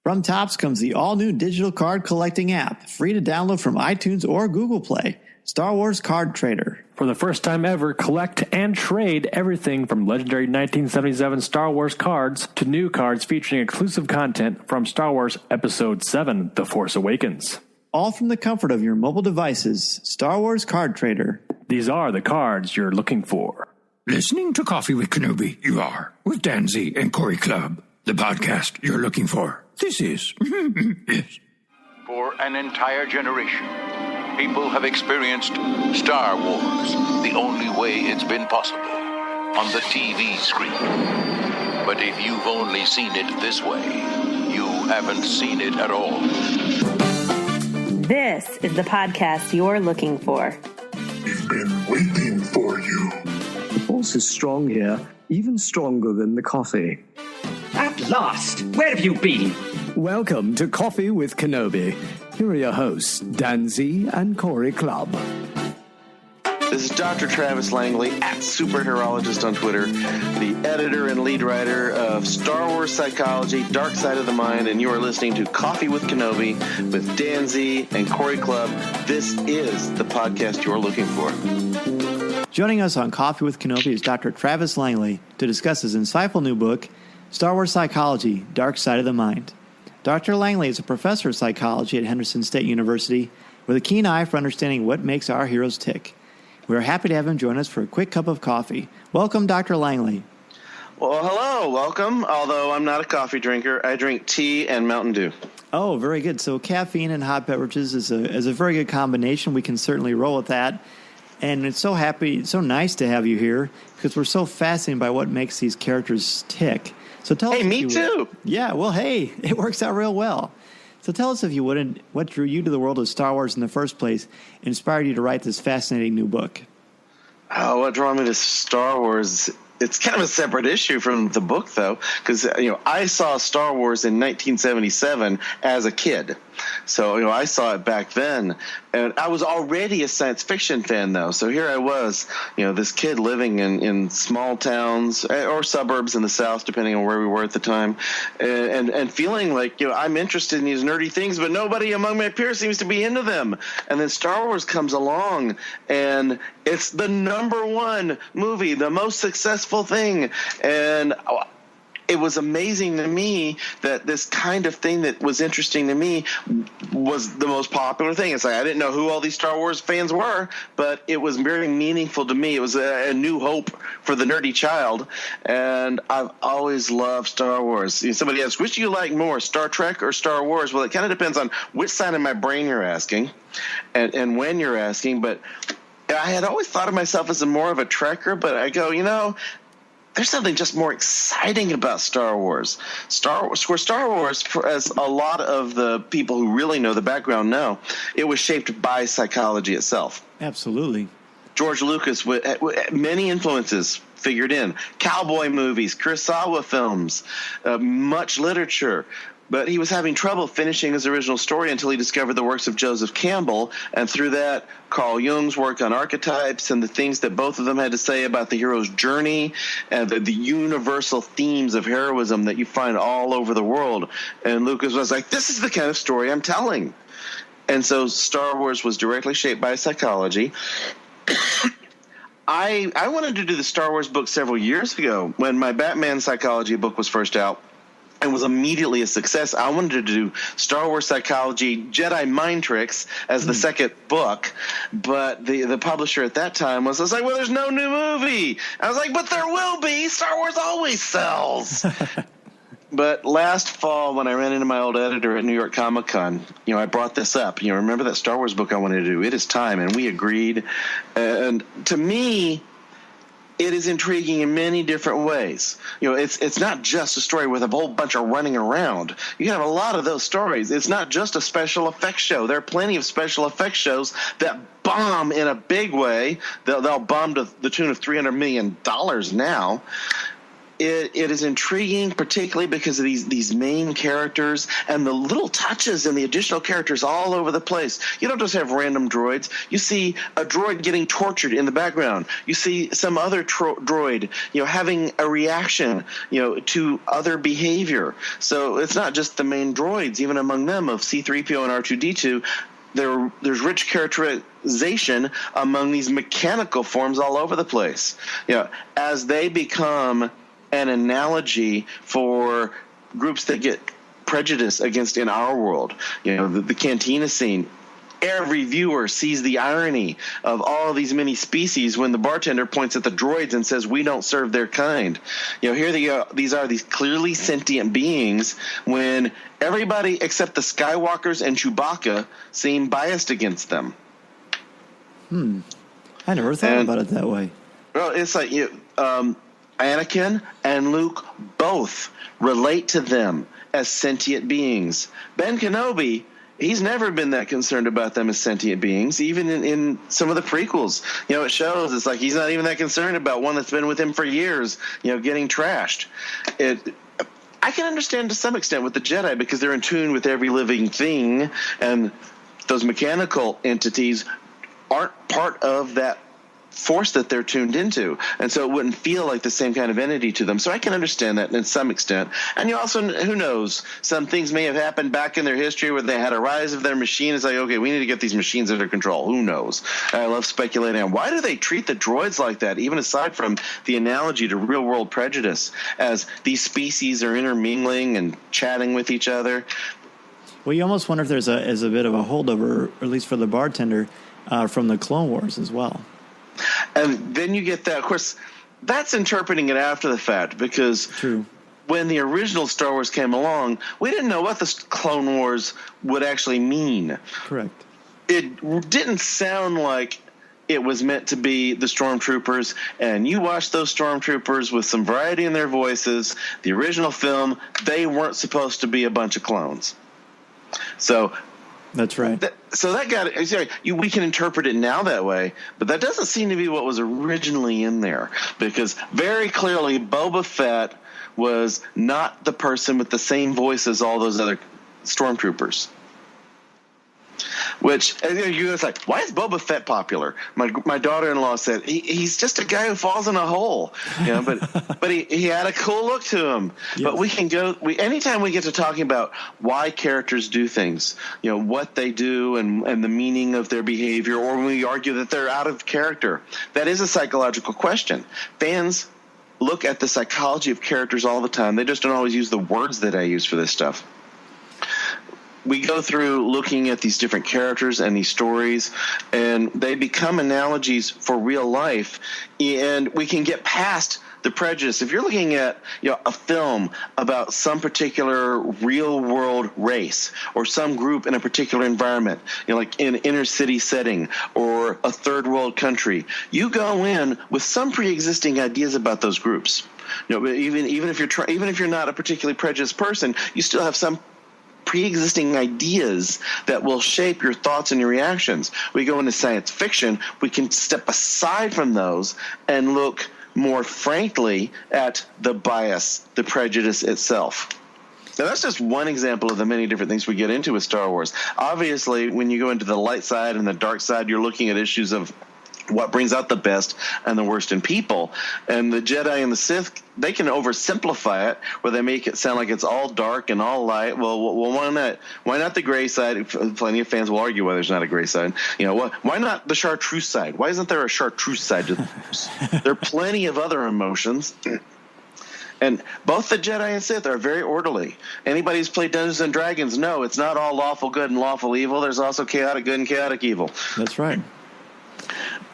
From Topps comes the all-new digital card collecting app, free to download from iTunes or Google Play. Star Wars Card Trader. For the first time ever, collect and trade everything from legendary 1977 Star Wars cards to new cards featuring exclusive content from Star Wars Episode 7, The Force Awakens. All from the comfort of your mobile devices. Star Wars Card Trader. These are the cards you're looking for. Listening to Coffee with Kenobi, you are, with Dan Z and Corey Clubb, the podcast you're looking for. This is, yes. For an entire generation, people have experienced Star Wars the only way it's been possible, on the TV screen. But if you've only seen it this way, you haven't seen it at all. This is the podcast you're looking for. We've been waiting for you. The Force is strong here, even stronger than the coffee. At last! Where have you been? Welcome to Coffee with Kenobi. Here are your hosts, Dan Z and Corey Clubb. This is Dr. Travis Langley, at Superherologist on Twitter, the editor and lead writer of Star Wars Psychology, Dark Side of the Mind, and you are listening to Coffee with Kenobi with Dan Z and Corey Clubb. This is the podcast you're looking for. Joining us on Coffee with Kenobi is Dr. Travis Langley to discuss his insightful new book, Star Wars Psychology, Dark Side of the Mind. Dr. Langley is a professor of psychology at Henderson State University with a keen eye for understanding what makes our heroes tick. We are happy to have him join us for a quick cup of coffee. Welcome, Dr. Langley. Well, hello, welcome. Although I'm not a coffee drinker, I drink tea and Mountain Dew. Oh, very good. So caffeine and hot beverages is a very good combination. We can certainly roll with that. And it's so nice to have you here because we're so fascinated by what makes these characters tick. So tell us. Hey, me too. Yeah, well, hey, it works out real well. So tell us, if you wouldn't, what drew you to the world of Star Wars in the first place, inspired you to write this fascinating new book? Oh, what drew me to Star Wars? It's kind of a separate issue from the book, though, because I saw Star Wars in 1977 as a kid. So, I saw it back then, and I was already a science fiction fan, though. So here I was, this kid living in small towns or suburbs in the South, depending on where we were at the time, and feeling like, I'm interested in these nerdy things, but nobody among my peers seems to be into them. And then Star Wars comes along, and it's the number one movie, the most successful thing, and it was amazing to me that this kind of thing that was interesting to me was the most popular thing. It's like I didn't know who all these Star Wars fans were, but it was very meaningful to me. It was a new hope for the nerdy child, and I've always loved Star Wars. Somebody asks, which do you like more, Star Trek or Star Wars? Well, it kind of depends on which side of my brain you're asking and when you're asking, but I had always thought of myself as more of a Trekker, but I go, there's something just more exciting about Star Wars. Star Wars, as a lot of the people who really know the background know, it was shaped by psychology itself. Absolutely. George Lucas, many influences figured in. Cowboy movies, Kurosawa films, much literature. But he was having trouble finishing his original story until he discovered the works of Joseph Campbell, and through that, Carl Jung's work on archetypes and the things that both of them had to say about the hero's journey and the universal themes of heroism that you find all over the world. And Lucas was like, this is the kind of story I'm telling. And so Star Wars was directly shaped by psychology. I wanted to do the Star Wars book several years ago when my Batman psychology book was first out. And was immediately a success. I wanted to do Star Wars Psychology, Jedi Mind Tricks as the second book, but the publisher at that time was like, well, there's no new movie. I was like, but there will be. Star Wars always sells. But last fall, when I ran into my old editor at New York Comic Con, I brought this up. Remember that Star Wars book I wanted to do? It is time, and we agreed. And to me, it is intriguing in many different ways. It's not just a story with a whole bunch of running around. You have a lot of those stories. It's not just a special effects show. There are plenty of special effects shows that bomb in a big way. They'll bomb to the tune of $300 million now. it is intriguing, particularly because of these main characters and the little touches and the additional characters all over the place. You don't just have random droids. You see a droid getting tortured in the background. You see some other droid, having a reaction, to other behavior. So it's not just the main droids, even among them of C-3PO and R2-D2. There's rich characterization among these mechanical forms all over the place. As they become an analogy for groups that get prejudice against in our world. The cantina scene. Every viewer sees the irony of all these many species when the bartender points at the droids and says, "We don't serve their kind." Here these are these clearly sentient beings when everybody except the Skywalkers and Chewbacca seem biased against them. I never thought about it that way. Well, it's like Anakin and Luke both relate to them as sentient beings. Ben Kenobi, he's never been that concerned about them as sentient beings, even in some of the prequels. It shows it's like he's not even that concerned about one that's been with him for years, getting trashed. I can understand to some extent with the Jedi because they're in tune with every living thing, and those mechanical entities aren't part of that force that they're tuned into, and so it wouldn't feel like the same kind of entity to them. So I can understand that in some extent. And you also, who knows, some things may have happened back in their history where they had a rise of their machine. It's like, okay, we need to get these machines under control. Who knows? I love speculating on why do they treat the droids like that, even aside from the analogy to real world prejudice, as these species are intermingling and chatting with each other. Well, you almost wonder if there's a bit of a holdover, or at least for the bartender, from the Clone Wars as well. And then you get that, of course, that's interpreting it after the fact, because when the original Star Wars came along, we didn't know what the Clone Wars would actually mean. Correct. It didn't sound like it was meant to be the Stormtroopers, and you watch those Stormtroopers with some variety in their voices. The original film, they weren't supposed to be a bunch of clones. So that's right. We can interpret it now that way, but that doesn't seem to be what was originally in there, because very clearly Boba Fett was not the person with the same voice as all those other stormtroopers. Which, you're like, why is Boba Fett popular? My daughter-in-law said he's just a guy who falls in a hole, but he had a cool look to him. Yes. But we can anytime we get to talking about why characters do things, what they do and the meaning of their behavior, or when we argue that they're out of character, that is a psychological question. Fans look at the psychology of characters all the time. They just don't always use the words that I use for this stuff. We go through looking at these different characters and these stories, and they become analogies for real life, and we can get past the prejudice. If you're looking at a film about some particular real world race or some group in a particular environment, like in an inner city setting or a third world country, you go in with some pre-existing ideas about those groups. Even if you're not a particularly prejudiced person, you still have some pre-existing ideas that will shape your thoughts and your reactions. We go into science fiction, we can step aside from those and look more frankly at the bias, the prejudice itself. Now, that's just one example of the many different things we get into with Star Wars. Obviously, when you go into the light side and the dark side, you're looking at issues of what brings out the best and the worst in people. And the Jedi and the Sith, they can oversimplify it, where they make it sound like it's all dark and all light. Well, why not? Why not the gray side? Plenty of fans will argue why there's not a gray side. Why not the chartreuse side? Why isn't there a chartreuse side to this? There are plenty of other emotions. And both the Jedi and Sith are very orderly. Anybody who's played Dungeons and Dragons, no, it's not all lawful good and lawful evil. There's also chaotic good and chaotic evil. That's right.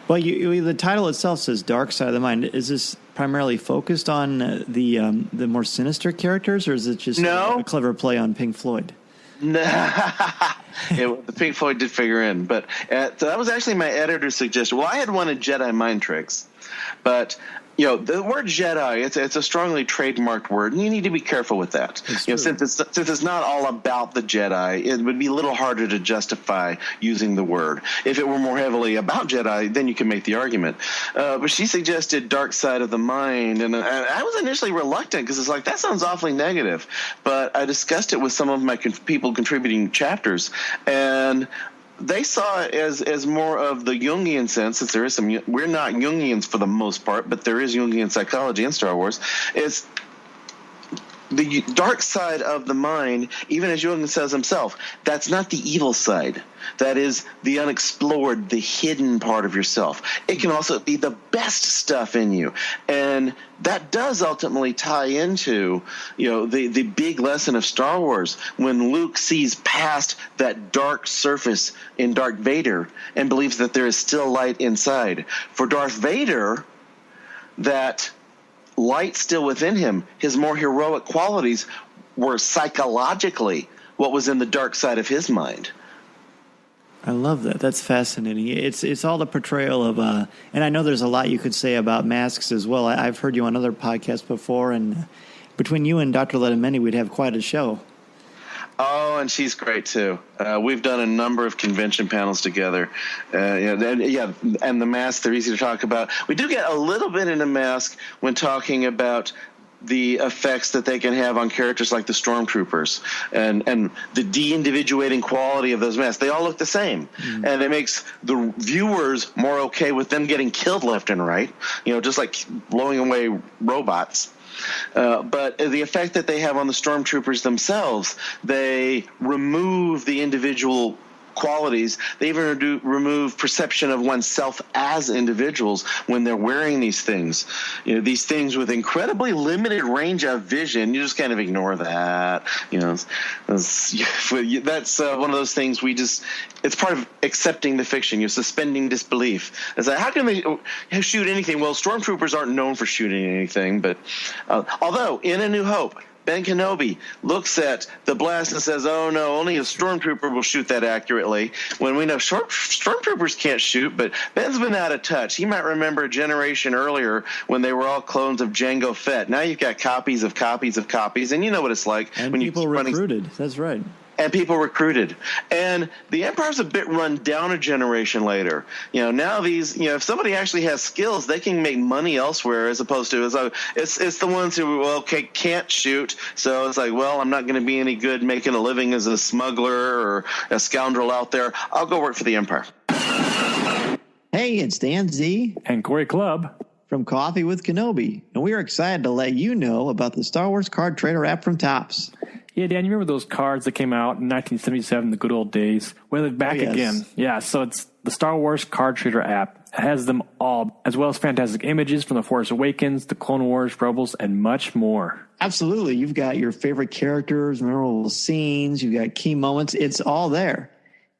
Well, the title itself says Dark Side of the Mind. Is this primarily focused on the more sinister characters, or is it just a clever play on Pink Floyd? No. The Pink Floyd did figure in. But so that was actually my editor's suggestion. Well, I had wanted Jedi mind tricks, but the word Jedi, it's a strongly trademarked word, and you need to be careful with that. Since it's not all about the Jedi, it would be a little harder to justify using the word. If it were more heavily about Jedi, then you can make the argument. But she suggested dark side of the mind, and I was initially reluctant because it's like, that sounds awfully negative. But I discussed it with some of my people contributing chapters, and they saw it as more of the Jungian sense, since there is some. We're not Jungians for the most part, but there is Jungian psychology in Star Wars. It's the dark side of the mind, even as Jung says himself. That's not the evil side. That is the unexplored, the hidden part of yourself. It can also be the best stuff in you. And that does ultimately tie into, the big lesson of Star Wars, when Luke sees past that dark surface in Darth Vader and believes that there is still light inside. For Darth Vader, that light still within him, his more heroic qualities were psychologically what was in the dark side of his mind. I love that. That's fascinating. It's all the portrayal of, and I know there's a lot you could say about masks as well. I've heard you on other podcasts before, and between you and Dr. Letamendi, we'd have quite a show. Oh, and she's great too. We've done a number of convention panels together. And the masks, they're easy to talk about. We do get a little bit into mask when talking about the effects that they can have on characters like the Stormtroopers and the de-individuating quality of those masks. They all look the same. Mm-hmm. And it makes the viewers more okay with them getting killed left and right, just like blowing away robots. But the effect that they have on the Stormtroopers themselves, they remove the individual qualities. They even remove perception of oneself as individuals when they're wearing these things. These things with incredibly limited range of vision. You just kind of ignore that. That's one of those things it's part of accepting the fiction. You're suspending disbelief. It's like, how can they shoot anything? Well, Stormtroopers aren't known for shooting anything, but although in A New Hope, Ben Kenobi looks at the blast and says, oh, no, only a Stormtrooper will shoot that accurately, when we know Stormtroopers can't shoot, but Ben's been out of touch. He might remember a generation earlier when they were all clones of Jango Fett. Now you've got copies of copies of copies, and you know what it's like. And when people recruited. That's right. And people recruited. And the Empire's a bit run down a generation later. Now these, if somebody actually has skills, they can make money elsewhere, as opposed to, it's the ones who, can't shoot. So it's like, well, I'm not going to be any good making a living as a smuggler or a scoundrel out there. I'll go work for the Empire. Hey, it's Dan Z. And Corey Clubb. From Coffee with Kenobi. And we are excited to let you know about the Star Wars Card Trader app from Topps. Yeah, Dan, you remember those cards that came out in 1977, the good old days? Well, they're back again. Yeah, so it's the Star Wars Card Trader app. It has them all, as well as fantastic images from The Force Awakens, The Clone Wars, Rebels, and much more. Absolutely. You've got your favorite characters, memorable scenes, you've got key moments. It's all there.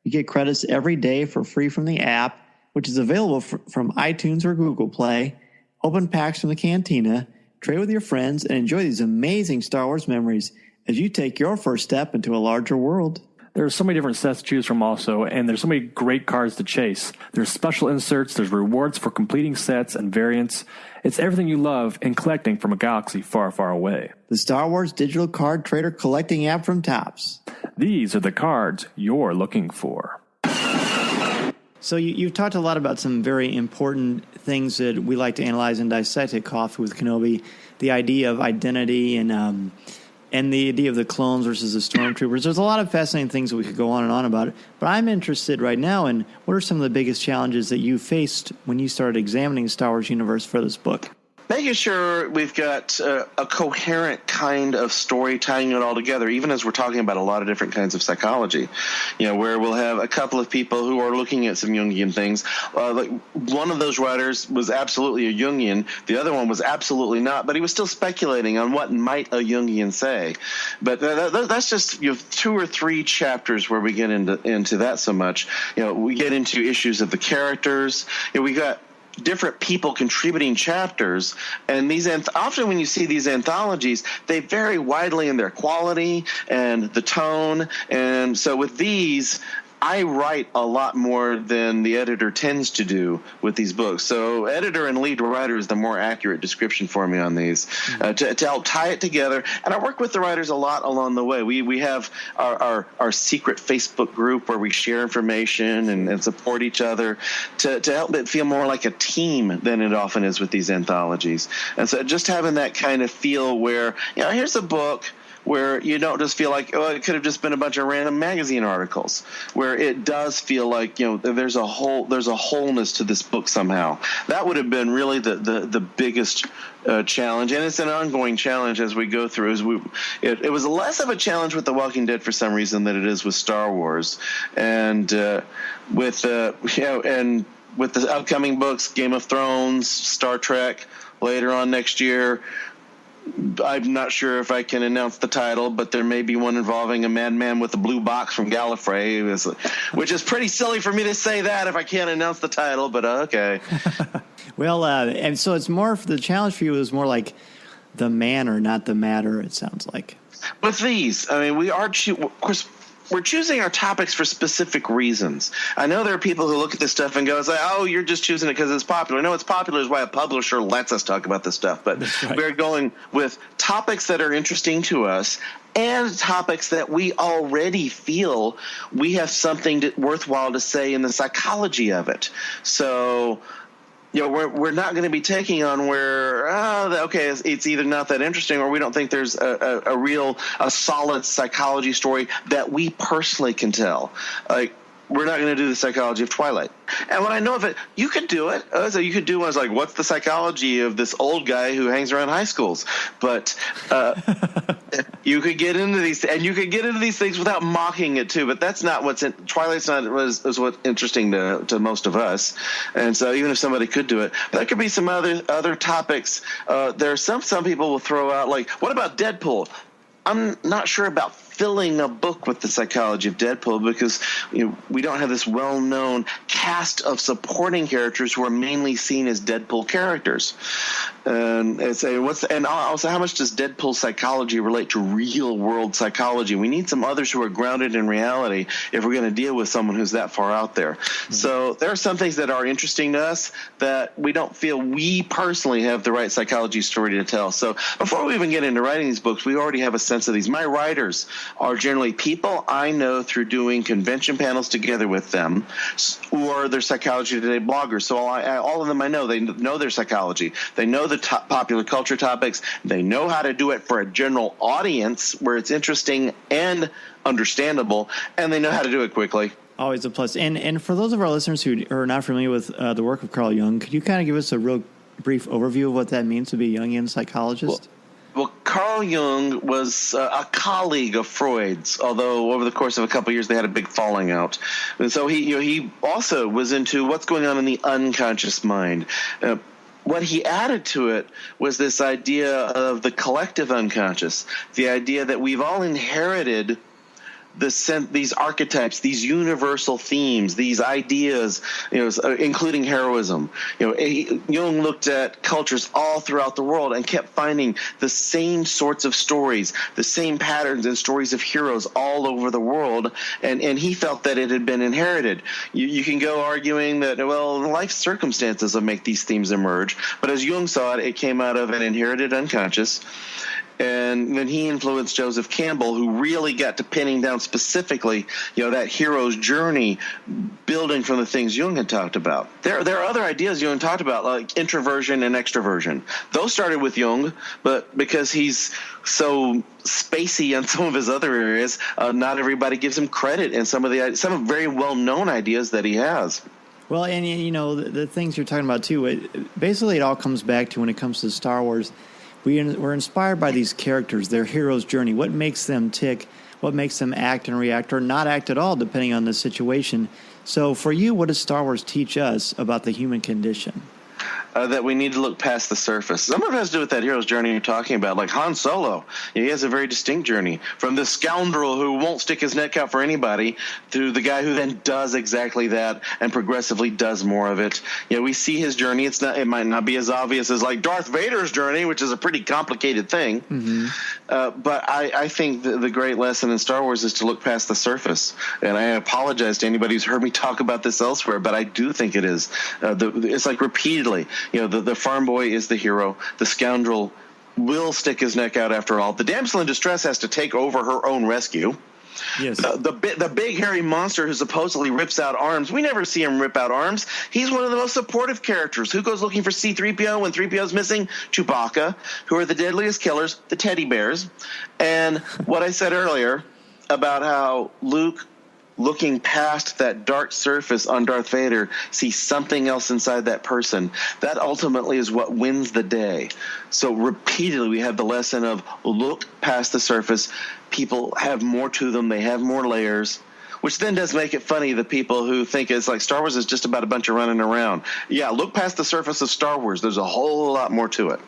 You get credits every day for free from the app, which is available from iTunes or Google Play. Open packs from the cantina, trade with your friends, and enjoy these amazing Star Wars memories as you take your first step into a larger world. There's so many different sets to choose from also, and there's so many great cards to chase. There's special inserts, there's rewards for completing sets and variants. It's everything you love in collecting from a galaxy far, far away. The Star Wars Digital Card Trader collecting app from Topps. These are the cards you're looking for. So you've talked a lot about some very important things that we like to analyze and dissect at Coffee with Kenobi. The idea of identity and the idea of the clones versus the Stormtroopers. There's a lot of fascinating things that we could go on and on about. But I'm interested right now in what are some of the biggest challenges that you faced when you started examining the Star Wars universe for this book? Making sure we've got a coherent kind of story tying it all together, even as we're talking about a lot of different kinds of psychology, where we'll have a couple of people who are looking at some Jungian things. Like one of those writers was absolutely a Jungian. The other one was absolutely not, but he was still speculating on what might a Jungian say. But that's just 2 or 3 chapters where we get into that so much. We get into issues of the characters. We got different people contributing chapters, and these often when you see these anthologies, they vary widely in their quality and the tone. And so with these, I write a lot more than the editor tends to do with these books. So editor and lead writer is the more accurate description for me on these, to help tie it together. And I work with the writers a lot along the way. We have our secret Facebook group where we share information and support each other to help it feel more like a team than it often is with these anthologies. And so just having that kind of feel where, here's a book where you don't just feel like, it could have just been a bunch of random magazine articles, where it does feel like, there's a wholeness to this book somehow. That would have been really the biggest challenge, and it's an ongoing challenge as we go through. It was less of a challenge with The Walking Dead for some reason than it is with Star Wars, and with the upcoming books, Game of Thrones, Star Trek, later on next year. I'm not sure if I can announce the title, but there may be one involving a madman with a blue box from Gallifrey, which is pretty silly for me to say that if I can't announce the title, but okay. Well, and so it's more, the challenge for you is more like the manner, not the matter, it sounds like. With these, we are, of course, we're choosing our topics for specific reasons. I know there are people who look at this stuff and go, you're just choosing it because it's popular. No, it's popular is why a publisher lets us talk about this stuff. But right. We're going with topics that are interesting to us and topics that we already feel we have something worthwhile to say in the psychology of it. So we're not going to be taking on where, it's either not that interesting or we don't think there's a solid psychology story that we personally can tell. We're not going to do the psychology of Twilight. And when I know of it, you could do it. So you could do one like, what's the psychology of this old guy who hangs around high schools? But you could get into these, and you could get into these things without mocking it too. But that's not what's in Twilight's not is what's interesting to most of us. And so even if somebody could do it, but there could be some other topics. There are some people will throw out like, what about Deadpool? I'm not sure about filling a book with the psychology of Deadpool because we don't have this well-known cast of supporting characters who are mainly seen as Deadpool characters. And also how much does Deadpool psychology relate to real-world psychology? We need some others who are grounded in reality if we're going to deal with someone who's that far out there. Mm-hmm. So there are some things that are interesting to us that we don't feel we personally have the right psychology story to tell. So before we even get into writing these books, we already have a sense of these. My writers are generally people I know through doing convention panels together with them, or they're Psychology Today bloggers. So all of them I know, they know their psychology. They know the popular culture topics. They know how to do it for a general audience where it's interesting and understandable, and they know how to do it quickly. Always a plus. And for those of our listeners who are not familiar with the work of Carl Jung, could you kind of give us a real brief overview of what that means to be a Jungian psychologist? Well, Carl Jung was a colleague of Freud's, although over the course of a couple of years they had a big falling out. And so he also was into what's going on in the unconscious mind. What he added to it was this idea of the collective unconscious, the idea that we've all inherited these archetypes, these universal themes, these ideas, including heroism. Jung looked at cultures all throughout the world and kept finding the same sorts of stories, the same patterns and stories of heroes all over the world, and he felt that it had been inherited. You can go arguing that, life circumstances will make these themes emerge, but as Jung saw it, it came out of an inherited unconscious. And then he influenced Joseph Campbell, who really got to pinning down specifically, that hero's journey, building from the things Jung had talked about. There are other ideas Jung talked about, like introversion and extroversion. Those started with Jung, but because he's so spacey on some of his other areas, not everybody gives him credit in some very well-known ideas that he has. Well, and the things you're talking about too, basically it all comes back to when it comes to Star Wars. We're inspired by these characters, their hero's journey, what makes them tick, what makes them act and react or not act at all, depending on the situation. So for you, what does Star Wars teach us about the human condition? that we need to look past the surface. Some of it has to do with that hero's journey you're talking about, like Han Solo. He has a very distinct journey from this scoundrel who won't stick his neck out for anybody to the guy who then does exactly that and progressively does more of it. We see his journey. It might not be as obvious as like Darth Vader's journey, which is a pretty complicated thing. Mm-hmm. But I think the great lesson in Star Wars is to look past the surface. And I apologize to anybody who's heard me talk about this elsewhere, but I do think it is. It's like repeatedly, the farm boy is the hero. The scoundrel will stick his neck out after all. The damsel in distress has to take over her own rescue. Yes. The big hairy monster who supposedly rips out arms, we never see him rip out arms. He's one of the most supportive characters. Who goes looking for C-3PO when 3PO's missing? Chewbacca. Who are the deadliest killers? The teddy bears. And what I said earlier about how Luke, looking past that dark surface on Darth Vader, sees something else inside that person. That ultimately is what wins the day. So repeatedly we have the lesson of look past the surface. People have more to them. They have more layers, which then does make it funny, the people who think it's like Star Wars is just about a bunch of running around. Yeah, look past the surface of Star Wars. There's a whole lot more to it.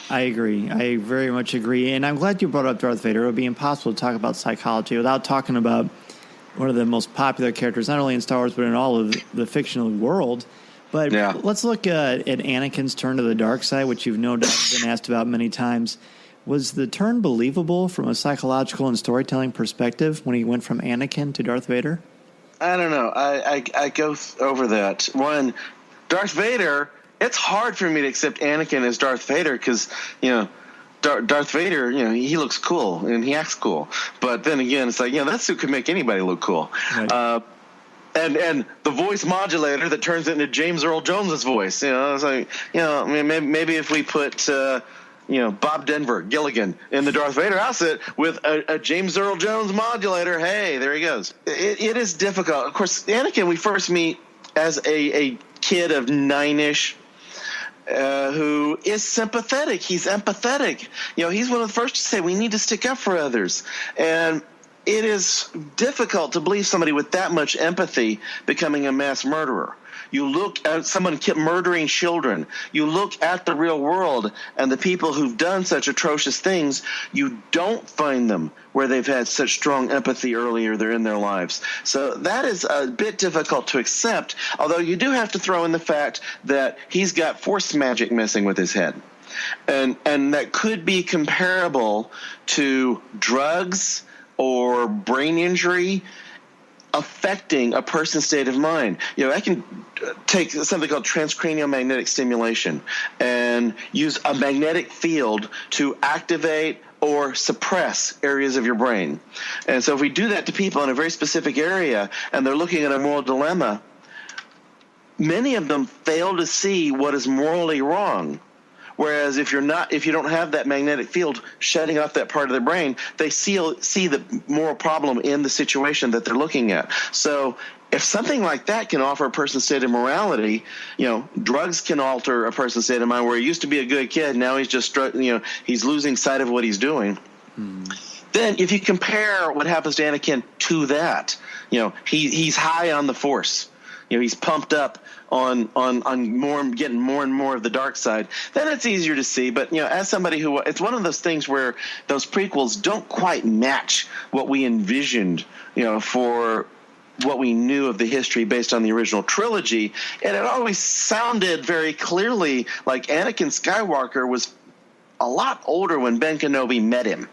I agree. I very much agree. And I'm glad you brought up Darth Vader. It would be impossible to talk about psychology without talking about one of the most popular characters, not only in Star Wars, but in all of the fictional world. But let's look at Anakin's turn to the dark side, which you've no doubt been asked about many times. Was the turn believable from a psychological and storytelling perspective when he went from Anakin to Darth Vader? I don't know. I go over that. One, Darth Vader, it's hard for me to accept Anakin as Darth Vader because, Darth Vader, he looks cool and he acts cool. But then again, it's like, that suit could make anybody look cool. Right. And the voice modulator that turns it into James Earl Jones's voice. It's like, maybe if we put, Bob Denver, Gilligan in the Darth Vader outfit with a James Earl Jones modulator, hey, there he goes. It is difficult. Of course, Anakin we first meet as a kid of 9-ish. Who is sympathetic. He's empathetic. He's one of the first to say we need to stick up for others. And it is difficult to believe somebody with that much empathy becoming a mass murderer. You look at someone murdering children. You look at the real world and the people who've done such atrocious things, you don't find them where they've had such strong empathy earlier in their lives. So that is a bit difficult to accept, although you do have to throw in the fact that he's got force magic messing with his head. And that could be comparable to drugs or brain injury affecting a person's state of mind. I can take something called transcranial magnetic stimulation and use a magnetic field to activate or suppress areas of your brain. And so if we do that to people in a very specific area and they're looking at a moral dilemma, many of them fail to see what is morally wrong. Whereas if you don't have that magnetic field shutting off that part of their brain, they see the moral problem in the situation that they're looking at. So if something like that can offer a person's state of morality, drugs can alter a person's state of mind where he used to be a good kid, now he's just, he's losing sight of what he's doing. Then if you compare what happens to Anakin to that, he's high on the Force. He's pumped up on more, getting more and more of the dark side, then it's easier to see. But, as somebody who, it's one of those things where those prequels don't quite match what we envisioned, for what we knew of the history based on the original trilogy. And it always sounded very clearly like Anakin Skywalker was a lot older when Ben Kenobi met him.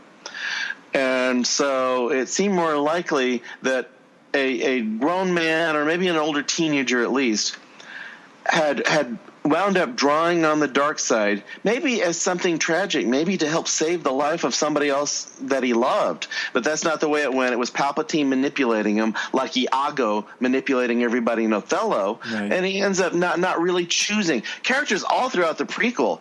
And so it seemed more likely that a grown man, or maybe an older teenager at least, had wound up drawing on the dark side, maybe as something tragic, maybe to help save the life of somebody else that he loved. But that's not the way it went. It was Palpatine manipulating him, like Iago manipulating everybody in Othello. Right. And he ends up not really choosing. Characters all throughout the prequel,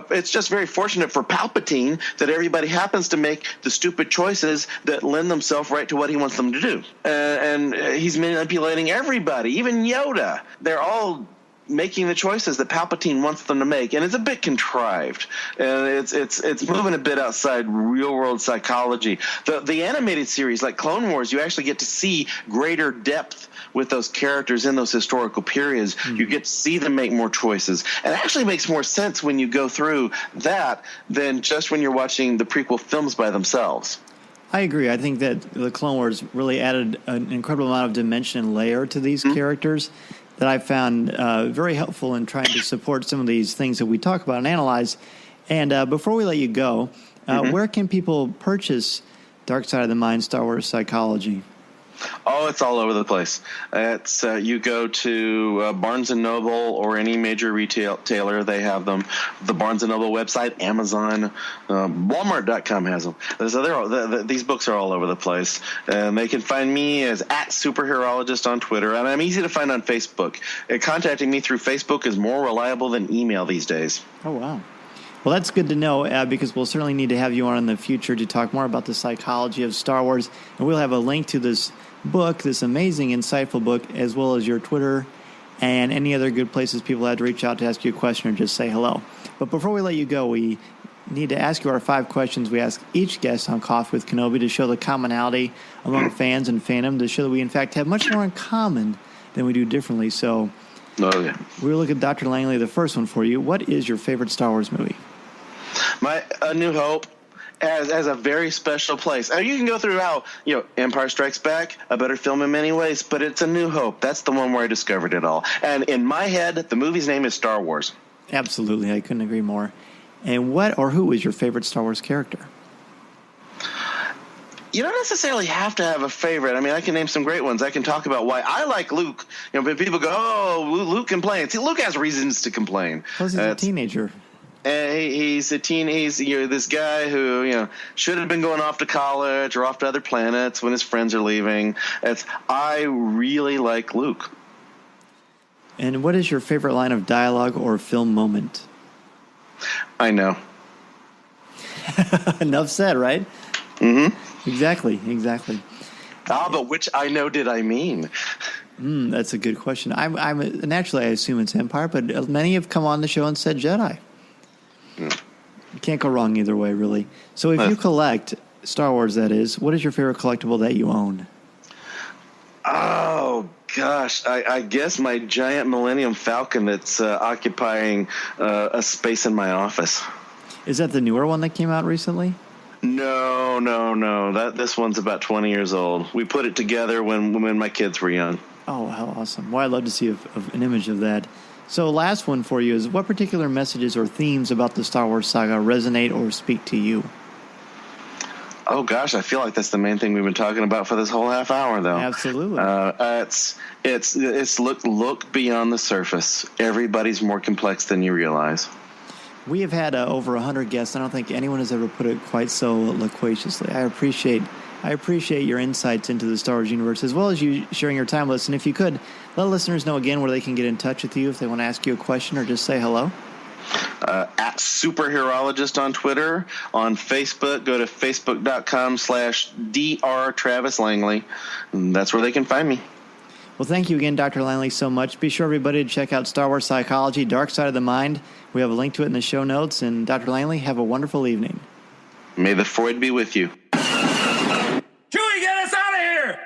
it's just very fortunate for Palpatine that everybody happens to make the stupid choices that lend themselves right to what he wants them to do. And he's manipulating everybody, even Yoda. They're all making the choices that Palpatine wants them to make, and it's a bit contrived, and it's moving a bit outside real world psychology. The animated series, like Clone Wars, you actually get to see greater depth with those characters in those historical periods. You get to see them make more choices, and it actually makes more sense when you go through that than just when you're watching the prequel films by themselves. I agree. I think that the Clone Wars really added an incredible amount of dimension and layer to these characters that I found very helpful in trying to support some of these things that we talk about and analyze. And before we let you go, where can people purchase Dark Side of the Mind, Star Wars Psychology? Oh, it's all over the place. It's you go to Barnes & Noble or any major retailer, they have them. The Barnes & Noble website, Amazon, Walmart.com has them. So these books are all over the place. They can find me as @Superheroologist on Twitter, and I'm easy to find on Facebook. Contacting me through Facebook is more reliable than email these days. Oh, wow. Well, that's good to know because we'll certainly need to have you on in the future to talk more about the psychology of Star Wars. And we'll have a link to this book, this amazing, insightful book, as well as your Twitter and any other good places people have to reach out to ask you a question or just say hello. But before we let you go, we need to ask you our 5 questions we ask each guest on Coffee with Kenobi to show the commonality among fans and fandom, to show that we, in fact, have much more in common than we do differently. So we'll look at Dr. Langley, the first one for you. What is your favorite Star Wars movie? A New Hope as a very special place. You can go through how, Empire Strikes Back, a better film in many ways, but it's A New Hope. That's the one where I discovered it all. And in my head, the movie's name is Star Wars. Absolutely. I couldn't agree more. And what or who is your favorite Star Wars character? You don't necessarily have to have a favorite. I mean, I can name some great ones. I can talk about why I like Luke. But people go, oh, Luke complains. See, Luke has reasons to complain. Well, he's a teenager. He's this guy who should have been going off to college or off to other planets when his friends are leaving. I really like Luke. And what is your favorite line of dialogue or film moment? I know. Enough said, right? Mm-hmm. Exactly. But which I know did I mean? That's a good question. I'm naturally I assume it's Empire, but many have come on the show and said Jedi. You can't go wrong either way, really. So if you collect Star Wars, that is, what is your favorite collectible that you own? Oh, gosh. I guess my giant Millennium Falcon that's occupying a space in my office. Is that the newer one that came out recently? No. This one's about 20 years old. We put it together when my kids were young. Oh, how awesome. Well, I'd love to see an image of that. So last one for you is, what particular messages or themes about the Star Wars saga resonate or speak to you? Oh, gosh, I feel like that's the main thing we've been talking about for this whole half hour, though. Absolutely. It's look beyond the surface. Everybody's more complex than you realize. We have had over 100 guests. I don't think anyone has ever put it quite so loquaciously. I appreciate your insights into the Star Wars universe, as well as you sharing your time with us. And if you could, let listeners know again where they can get in touch with you if they want to ask you a question or just say hello. @Superheroologist on Twitter. On Facebook, go to facebook.com/Dr. Travis Langley. And that's where they can find me. Well, thank you again, Dr. Langley, so much. Be sure, everybody, to check out Star Wars Psychology, Dark Side of the Mind. We have a link to it in the show notes. And Dr. Langley, have a wonderful evening. May the Freud be with you. Chewie, get us out of here!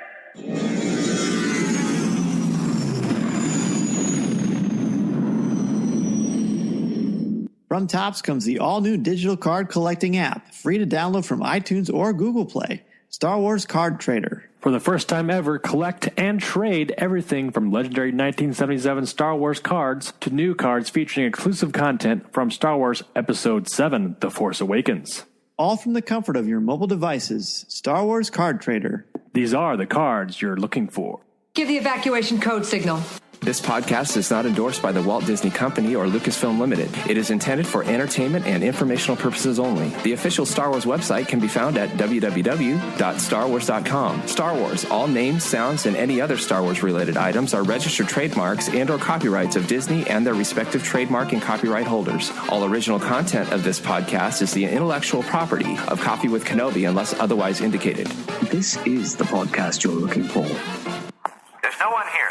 From Topps comes the all-new digital card collecting app, free to download from iTunes or Google Play. Star Wars Card Trader. For the first time ever, collect and trade everything from legendary 1977 Star Wars cards to new cards featuring exclusive content from Star Wars Episode 7, The Force Awakens. All from the comfort of your mobile devices. Star Wars Card Trader. These are the cards you're looking for. Give the evacuation code signal. This podcast is not endorsed by the Walt Disney Company or Lucasfilm Limited. It is intended for entertainment and informational purposes only. The official Star Wars website can be found at www.starwars.com. Star Wars, all names, sounds, and any other Star Wars-related items are registered trademarks and or copyrights of Disney and their respective trademark and copyright holders. All original content of this podcast is the intellectual property of Coffee with Kenobi unless otherwise indicated. This is the podcast you're looking for. There's no one here.